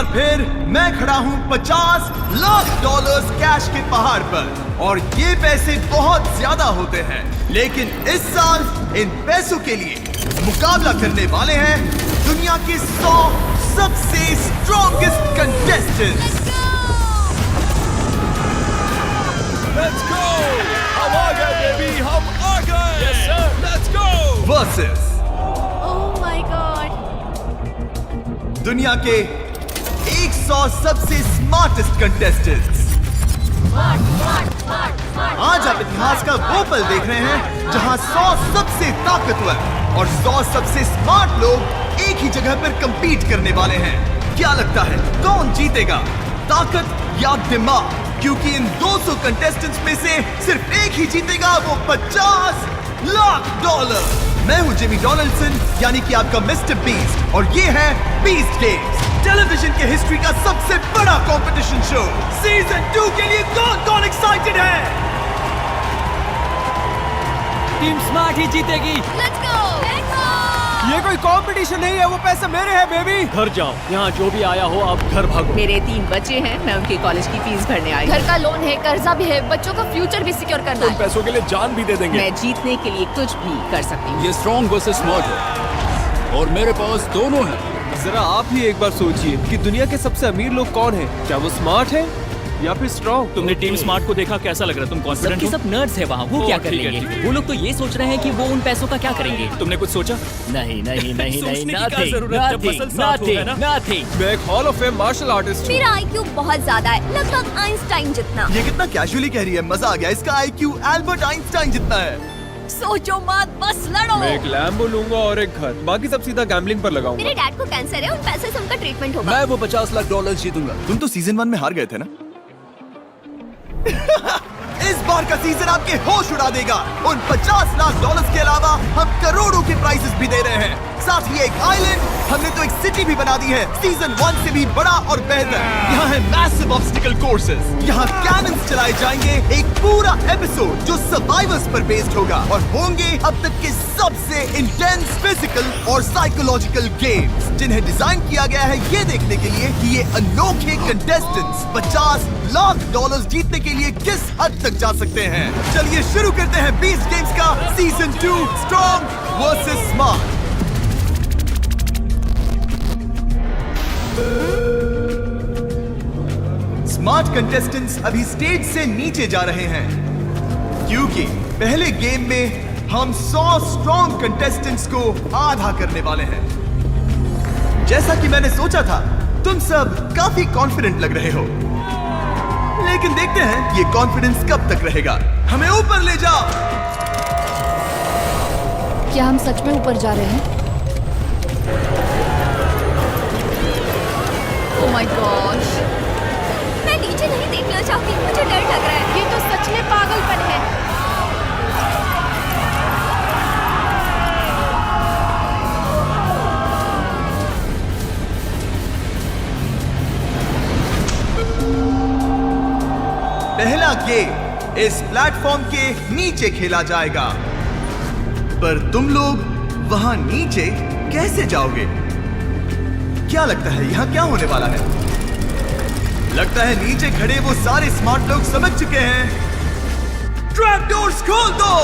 बार फिर मैं खड़ा हूँ 50 लाख डॉलर्स कैश के पहाड़ पर, और ये पैसे बहुत ज्यादा होते हैं, लेकिन इस साल इन पैसों के लिए मुकाबला करने वाले हैं दुनिया के 100 सबसे स्ट्रॉन्गेस्ट कंटेस्टेंट्स। Let's go! हम आ गए बेबी, हम आ गए। Yes sir, let's go! Versus Oh my God! दुनिया के 100 सबसे स्मार्टेस्ट कंटेस्टेंट्स। आज आप इतिहास का वो पल देख रहे हैं जहां 100 सबसे ताकतवर और 100 सबसे स्मार्ट लोग एक ही जगह पर compete करने वाले हैं। क्या लगता है कौन जीतेगा, ताकत या दिमाग? क्योंकि इन 200 कंटेस्टेंट्स में से सिर्फ एक ही जीतेगा, वो 50 लाख डॉलर। मैं हूं जिमी डोनाल्डसन, यानी कि आपका मिस्टर बीस्ट, और ये है बीस्ट गेम्स, टेलीविजन के हिस्ट्री का सबसे बड़ा कंपटीशन शो। सीजन 2 के लिए कौन एक्साइटेड है? टीम स्मार्ट ही जीतेगी। Let's go! ये कोई कंपटीशन नहीं है, वो पैसे मेरे हैं बेबी। घर जाओ, यहाँ जो भी आया हो आप घर भागो। मेरे 3 बच्चे हैं, मैं उनके कॉलेज की फीस भरने आई हूँ। घर का लोन है, कर्जा भी है, बच्चों का फ्यूचर भी सिक्योर करना तुम है। पैसों के लिए जान भी दे देंगे। मैं जीतने के लिए कुछ भी कर सकती हूँ। ये स्ट्रॉन्ग वर्सेस स्मार्ट है और मेरे पास दोनों हैं। जरा आप ही एक बार सोचिए कि दुनिया के सबसे अमीर लोग कौन हैं? क्या वो स्मार्ट है या फिर स्ट्रॉन्ग? तुमने टीम स्मार्ट को देखा, कैसा लग रहा है? तुम कॉन्फिडेंट सबके हो? सब नर्ड्स है वहाँ, वो ओह, क्या कर ठीक है, लेंगे? ठीक है। वो लोग तो ये सोच रहे हैं कि वो उन पैसों का क्या करेंगे। तुमने कुछ सोचा? नहीं नहीं नहीं नहीं, सोचने की क्या nothing, जरूरत है? जब nothing, मसल साथ हो, है ना? nothing। मैं एक hall of fame martial artist हूँ। मेरा IQ बहुत ज्यादा है, लगभग आइंस्टाइन जितना। ये कितना कैजुअली कह रही है, मजा आ गया। इसका IQ एल्बर्ट आइंस्टाइन जितना है। सोचो मत, बस लड़ो। मैं एक लैम्बो लूंगा और एक घर, बाकी सब सीधा गैम्बलिंग पर लगाऊंगा। मेरे डैड को कैंसर है, उन पैसे से उनका ट्रीटमेंट होगा। मैं वो 50 लाख डॉलर जीतूंगा। तुम तो सीजन 1 में हार गए थे ना? इस बार का सीजन आपके होश उड़ा देगा। उन 50 लाख डॉलर्स के अलावा हम करोड़ों के प्राइजेस भी दे रहे हैं, साथ ही एक आइलैंड, हमने तो एक सिटी भी बना दी है, सीजन 1 से भी बड़ा और बेहतर। यहाँ है मैसिव ऑब्स्टिकल कोर्सेज, यहाँ कैनन्स चलाए जाएंगे, एक पूरा एपिसोड जो सर्वाइवर्स पर बेस्ड होगा, और होंगे अब तक के सबसे इंटेंस फिजिकल और साइकोलॉजिकल गेम्स, जिन्हें डिजाइन किया गया है ये देखने के लिए कि ये अनोखे कंटेस्टेंट्स 50 लाख डॉलर्स जीतने के लिए किस हद तक जा सकते हैं। चलिए शुरू करते हैं बीस्ट गेम्स का season 2, strong versus smart. Smart contestants अभी स्टेज से नीचे जा रहे हैं, क्योंकि पहले गेम में हम 100 स्ट्रॉन्ग कंटेस्टेंट्स को आधा करने वाले हैं। जैसा कि मैंने सोचा था, तुम सब काफी कॉन्फिडेंट लग रहे हो, लेकिन देखते हैं ये कॉन्फिडेंस कब तक रहेगा। हमें ऊपर ले जाओ। क्या हम सच में ऊपर जा रहे हैं? Oh my gosh! मैं नीचे नहीं देखना चाहती, मुझे डर लग रहा है। ये तो सच में पागलपन है। पहला गेम इस प्लेटफॉर्म के नीचे खेला जाएगा, पर तुम लोग वहां नीचे कैसे जाओगे? क्या लगता है यहाँ क्या होने वाला है? लगता है नीचे खड़े वो सारे स्मार्ट लोग समझ चुके हैं। ट्रैप डोर्स खोल दो।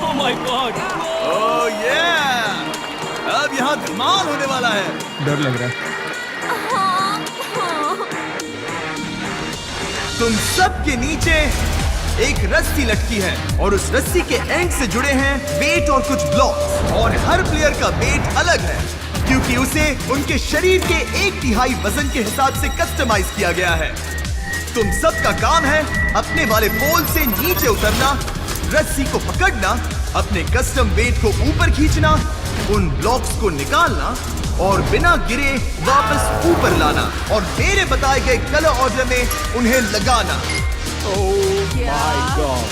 Oh my God! ओह ये अब यहाँ धमाल होने वाला है। डर लग रहा है। तुम सबके नीचे एक रस्सी लटकी है, और उस रस्सी के एंड से जुड़े हैं वेट और कुछ ब्लॉक्स, और हर प्लेयर का वेट अलग है, क्योंकि उसे उनके शरीर के 1/3 वजन के हिसाब से कस्टमाइज किया गया है। तुम सबका काम है अपने वाले पोल से नीचे उतरना, रस्सी को पकड़ना, अपने कस्टम वेट को ऊपर खींचना, उन ब्लॉक्स को निकालना और बिना गिरे वापस ऊपर लाना, और मेरे बताए गए कलर ऑर्डर में उन्हें लगाना।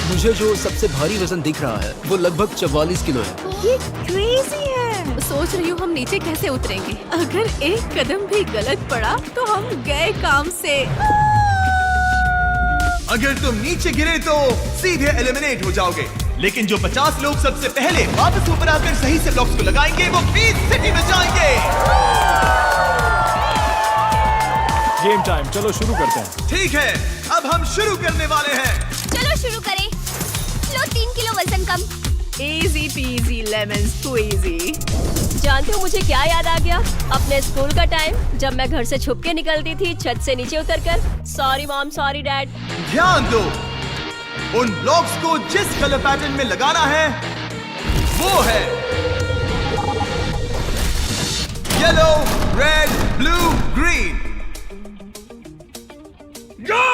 मुझे जो सबसे भारी वजन दिख रहा है वो लगभग 44 किलो है। ये क्रेजी है। सोच रही हूँ हम नीचे कैसे उतरेंगे। अगर एक कदम भी गलत पड़ा तो हम गए काम से। अगर तुम नीचे गिरे तो सीधे एलिमिनेट हो जाओगे, लेकिन जो 50 लोग सबसे पहले वापस ऊपर आकर सही से ब्लॉक्स को लगाएंगे वो बीच सिटी में जाएंगे। गेम टाइम, चलो शुरू करते हैं। ठीक है, अब हम शुरू करने वाले हैं। चलो शुरू करें। लो 3 किलो वजन कम। Easy peasy lemon squeezy. जानते हो मुझे क्या याद आ गया? अपने स्कूल का टाइम, जब मैं घर से छुप के निकलती थी छत से नीचे उतरकर। Sorry mom, sorry dad. ध्यान दो, उन ब्लॉक्स को जिस कलर पैटर्न में लगाना है वो है येलो, रेड, ब्लू, ग्रीन। गो!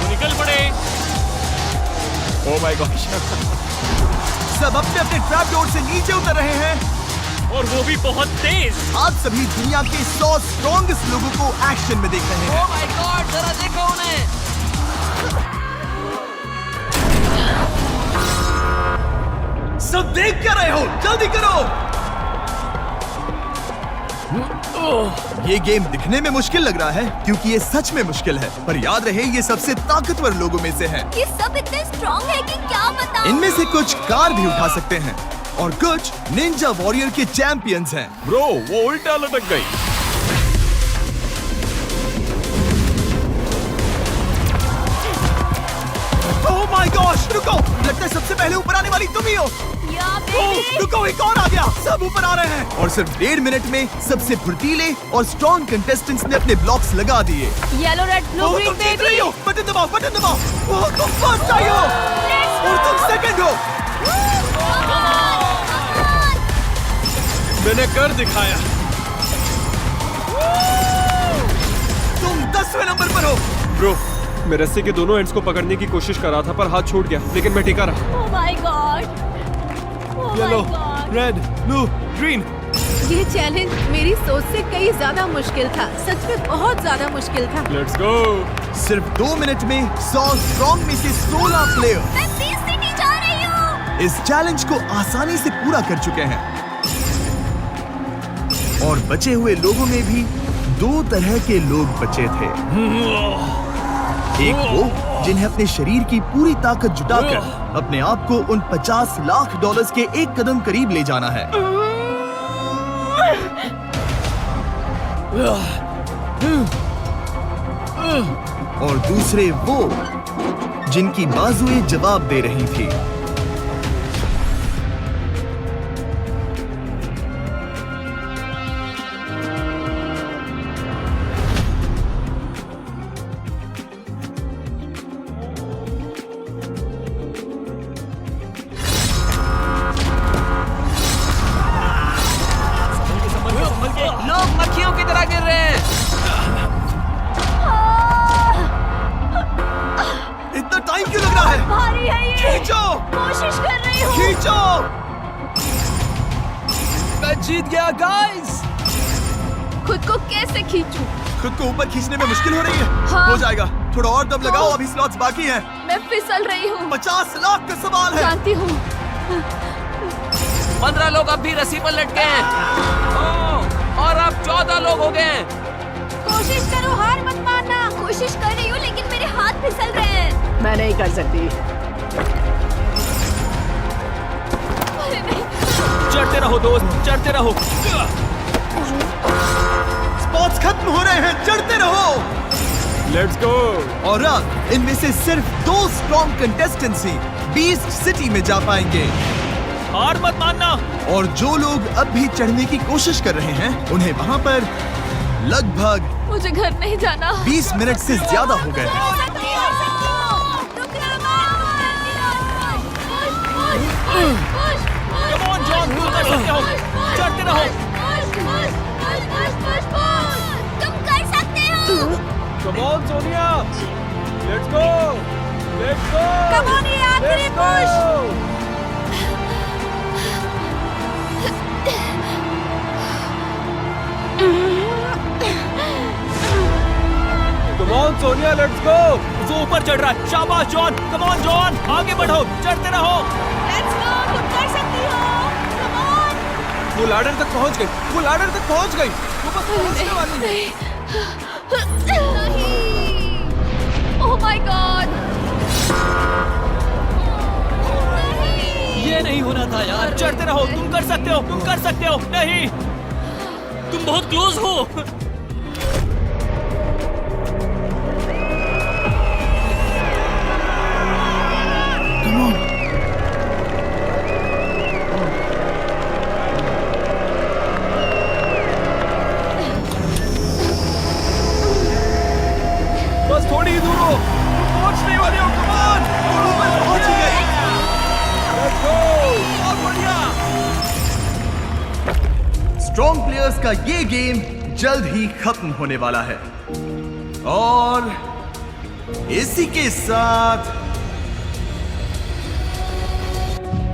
निकल पड़े। Oh my God. सब अपने अपने ट्रैप डोर से नीचे उतर रहे हैं और वो भी बहुत तेज। आप सभी दुनिया के 100 स्ट्रॉन्गेस्ट लोगों को एक्शन में देख रहे हैं। ओह माय गॉड, जरा देखो उन्हें। सब देख क्या रहे हो? जल्दी करो। ये गेम दिखने में मुश्किल लग रहा है क्योंकि ये सच में मुश्किल है, पर याद रहे ये सबसे ताकतवर लोगों में से है। ये सब इतने स्ट्रॉन्ग है कि क्या बताऊं। इनमें से कुछ कार भी उठा सकते हैं और कुछ निंजा वॉरियर के चैंपियंस हैं। ब्रो, वो उल्टा लटक गई। ओह माय गॉश, रुको, लगता है सबसे पहले ऊपर आने वाली तुम ही हो। रुको, एक और आ गया। सब ऊपर आ रहे हैं और सिर्फ 1.5 मिनट में सबसे फुर्तीले और स्ट्रॉन्ग कंटेस्टेंट्स ने अपने ब्लॉक्स लगा दिए। येलो, रेड, ब्लू, ओह, ग्रीन तुम जीत रही बेबी। हो। बटन दबाओ, बटन दबाओ। ओह, तुम फर्स्ट आई हो और तुम सेकंड हो। मैंने कर दिखाया। तुम 10वें नंबर पर हो। ब्रो, मैं रस्सी के दोनों एंड्स को पकड़ने की कोशिश कर रहा था पर हाथ छूट गया, लेकिन मैं टिका रहा। Oh my God, oh my yellow, God. Red, blue, green. ये चैलेंज मेरी सोच से कई ज्यादा मुश्किल था। सच में बहुत ज्यादा मुश्किल था। Let's go. सिर्फ 2 मिनट में 100 स्ट्रॉन्ग में से 16 प्लेयर मैं 20 सिटी जा रही हूँ। इस चैलेंज को आसानी से पूरा कर चुके हैं और बचे हुए लोगों में भी 2 तरह के लोग बचे थे। एक वो जिन्हें अपने शरीर की पूरी ताकत जुटाकर अपने आप को उन $50 लाख के एक कदम करीब ले जाना है, और दूसरे वो जिनकी बाजुएं जवाब दे रही थी। लोग मक्खियों की तरह गिर रहे हैं। इतना टाइम क्यों लग रहा है? भारी है ये। खींचो, कोशिश कर रही हूँ। खींचो। मैं जीत गया गाइस। खुद को कैसे खींचूं? खुद को ऊपर खींचने में मुश्किल हो रही है। हाँ। हो जाएगा, थोड़ा और दम लगाओ, अभी स्लॉट्स बाकी हैं। मैं फिसल रही हूँ। 50 लाख का सवाल है। जानती हूँ। 15 लोग अब भी रस्सी पर लटके हैं। ओह, और अब 14 लोग हो गए हैं। कोशिश करो, हार मत मानना। कोशिश कर रही हूँ लेकिन मेरे हाथ फिसल रहे हैं। मैं नहीं कर सकती। अरे नहीं। चढ़ते रहो दोस्त, चढ़ते रहो। स्पॉट्स खत्म हो रहे हैं, चढ़ते रहो। Let's go. और अब इनमें से सिर्फ 2 स्ट्रॉन्ग कंटेस्टेंट्स ही बीस्ट सिटी में जा पाएंगे। हार मत मानना। और जो लोग अब भी चढ़ने की कोशिश कर रहे हैं उन्हें वहां पर लगभग मुझे घर नहीं जाना। 20 मिनट से ज्यादा हो गए हैं। कम ऑन जॉन, तुम कर सकते हो। चढ़ते रहो। तुम कर सकते हो। Come on Sonia. Let's go. Let's go. Come on, ये आखिरी push. Come on Sonia, let's go. वो ऊपर चढ़ रहा है। शाबाश जॉन, कम ऑन जॉन, आगे बढ़ो, चढ़ते रहो। Let's go, तुम कर सकती हो। Come on। वो लैडर तक पहुंच गई। वो लैडर तक पहुंच गई। वो बस पहुंचने वाली है। Oh my God! ये नहीं होना था यार। चढ़ते रहो, तुम कर सकते हो, तुम कर सकते हो। नहीं, तुम बहुत क्लोज हो। बस थोड़ी ही दूर हो, तुम पहुंचने वाले हो। कम ऑन, ऊपर पहुंच ही गए। लेट्स गो, बहुत बढ़िया। स्ट्रॉन्ग प्लेयर्स का ये गेम जल्द ही खत्म होने वाला है और इसी के साथ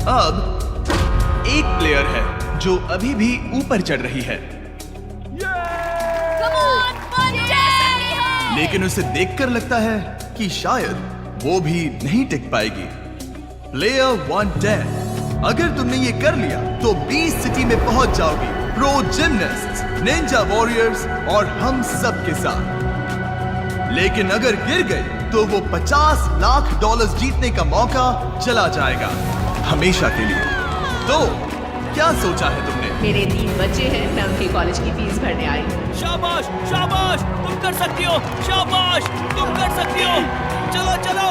अब एक प्लेयर है जो अभी भी ऊपर चढ़ रही है, लेकिन उसे देखकर लगता है कि शायद वो भी नहीं टिक पाएगी। प्लेयर 110, अगर तुमने ये कर लिया तो 20 सिटी में पहुंच जाओगी प्रो जिमनास्ट्स, निंजा वॉरियर्स और हम सब के साथ। लेकिन अगर गिर गए तो वो $50 लाख जीतने का मौका चला जाएगा हमेशा के लिए। तो क्या सोचा है तुमने? मेरे 3 बच्चे हैं, मैं उनके कॉलेज की फीस भरने आई हूँ। शाबाश, शाबाश, तुम कर सकती हो। शाबाश, तुम कर सकती हो। चलो चलो।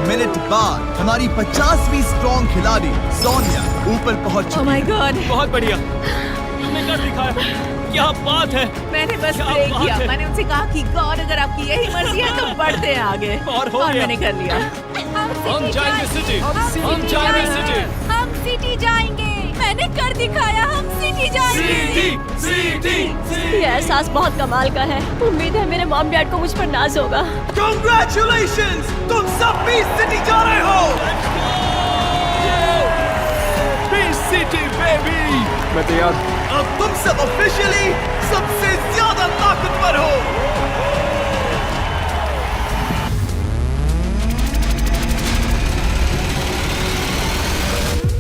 मिनट बाद हमारी 50वीं स्ट्रॉन्ग खिलाड़ी सोनिया ऊपर पहुंच ओह चुकी माय है। गॉड! बहुत बढ़िया, तुमने कर दिखाया। क्या बात है। मैंने बस क्या प्रे बात किया। है। मैंने उनसे कहा कि गॉड अगर आपकी यही मर्जी है तो बढ़ते हैं आगे। और हो गया। मैंने कर लिया। हम जाएंगे सिटी, हम जाएंगे सिटी। हम सिटी जाएंगे। मैंने कर दिखाया, हम सिटी जाएंगे। ये एहसास बहुत कमाल का है। उम्मीद है मेरे मॉम डैड को मुझ पर नाज होगा। Congratulations! तुम सब 20 सिटी जा रहे हो। सिटी बेबी, मैं तैयार। अब तुम सब ऑफिशियली सबसे ज्यादा ताकतवर हो।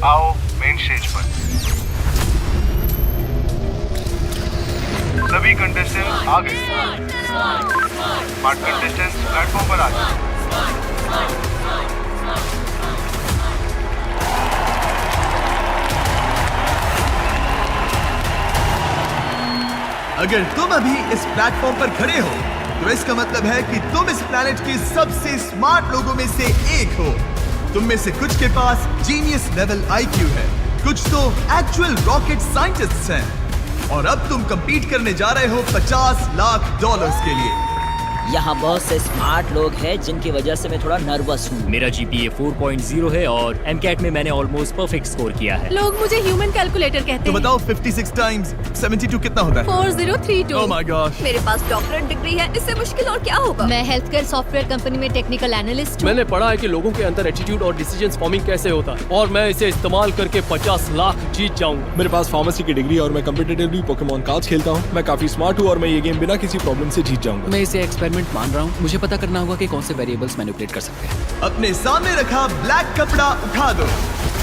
आओ मेन स्टेज पर। सभी कंटेस्टेंट्स आ गए। स्मार्ट कंटेस्टेंट्स प्लेटफॉर्म पर आ जाए। अगर तुम अभी इस प्लेटफॉर्म पर खड़े हो तो इसका मतलब है कि तुम इस प्लेनेट के सबसे स्मार्ट लोगों में से एक हो। तुम में से कुछ के पास जीनियस लेवल IQ है, कुछ तो एक्चुअल रॉकेट साइंटिस्ट्स हैं, और अब तुम compete करने जा रहे हो $50 लाख के लिए। यहाँ बहुत से स्मार्ट लोग हैं जिनकी वजह से मैं थोड़ा नर्वस हूँ। मेरा GPA 4.0 है और MCAT में मैंने ऑलमोस्ट परफेक्ट स्कोर किया है। लोग मुझे ह्यूमन कैलकुलेटर कहते तो हैं। बताओ 56 टाइम्स 72 कितना होता है? 4032। Oh my gosh! मेरे पास डॉक्टरेट डिग्री है, इससे मुश्किल और क्या होगा। मैं हेल्थ केयर सॉफ्टवेयर कंपनी में टेक्निकल एनालिस्ट हूँ। मैंने पढ़ा है कि लोगों के अंदर एटीट्यूड और डिसीजन फॉर्मिंग कैसे होता है, और मैं इसे इस्तेमाल करके 50 लाख जीत जाऊंगा। मेरे पास फार्मेसी की डिग्री और मैं कम्पिटिटिवली पोकेमॉन कार्ड्स खेलता हूँ। मैं काफी स्मार्ट हूँ और मैं ये गेम बिना किसी प्रॉब्लम से जीत जाऊंगा। मैं इसे एक्सपेरिमेंट मान रहा हूँ। मुझे पता करना होगा कि कौन से वेरिएबल्स मैनिपुलेट कर सकते हैं। अपने सामने रखा ब्लैक कपड़ा उठा दो।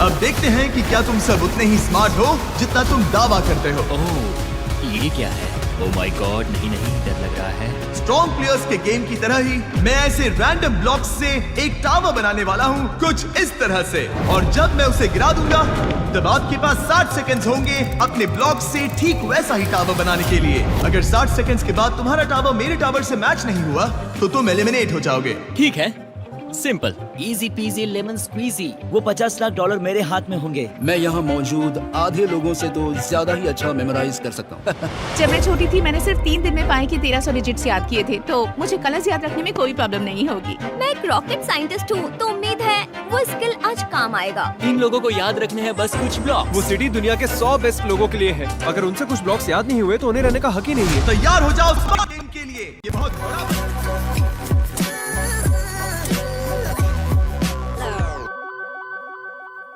अब देखते हैं कि क्या तुम सब उतने ही स्मार्ट हो जितना तुम दावा करते हो। ओह, ये क्या है? ओह माय गॉड, नहीं नहीं, डर लग रहा है। स्ट्रॉन्ग प्लेयर्स के गेम की तरह ही मैं ऐसे रैंडम ब्लॉक्स से एक टावर बनाने वाला हूँ, कुछ इस तरह से, और जब मैं उसे गिरा दूंगा तब आपके पास 60 सेकंड्स होंगे अपने ब्लॉक से ठीक वैसा ही टावर बनाने के लिए। अगर 60 सेकंड्स के बाद तुम्हारा टावर मेरे टावर से मैच नहीं हुआ तो तुम एलिमिनेट हो जाओगे। ठीक है, simple, easy peasy lemon squeezy. वो $50 लाख मेरे हाथ में होंगे। मैं यहाँ मौजूद आधे लोगों से तो ज्यादा ही अच्छा मेमोराइज कर सकता हूँ। जब मैं छोटी थी मैंने सिर्फ 3 दिन में पाई के 1300 डिजिट्स याद किए थे, तो मुझे कलर्स याद रखने में कोई प्रॉब्लम नहीं होगी। मैं एक रॉकेट साइंटिस्ट हूँ, तो उम्मीद है वो स्किल आज काम आएगा। इन लोगों को याद रखने हैं बस कुछ ब्लॉक। वो सिटी दुनिया के 100 बेस्ट लोगों के लिए है। अगर उनसे कुछ ब्लॉक्स याद नहीं हुए तो उन्हें रहने का हक ही नहीं है। तैयार हो जाओ स्मार्ट गेम के लिए। ये बहुत बड़ा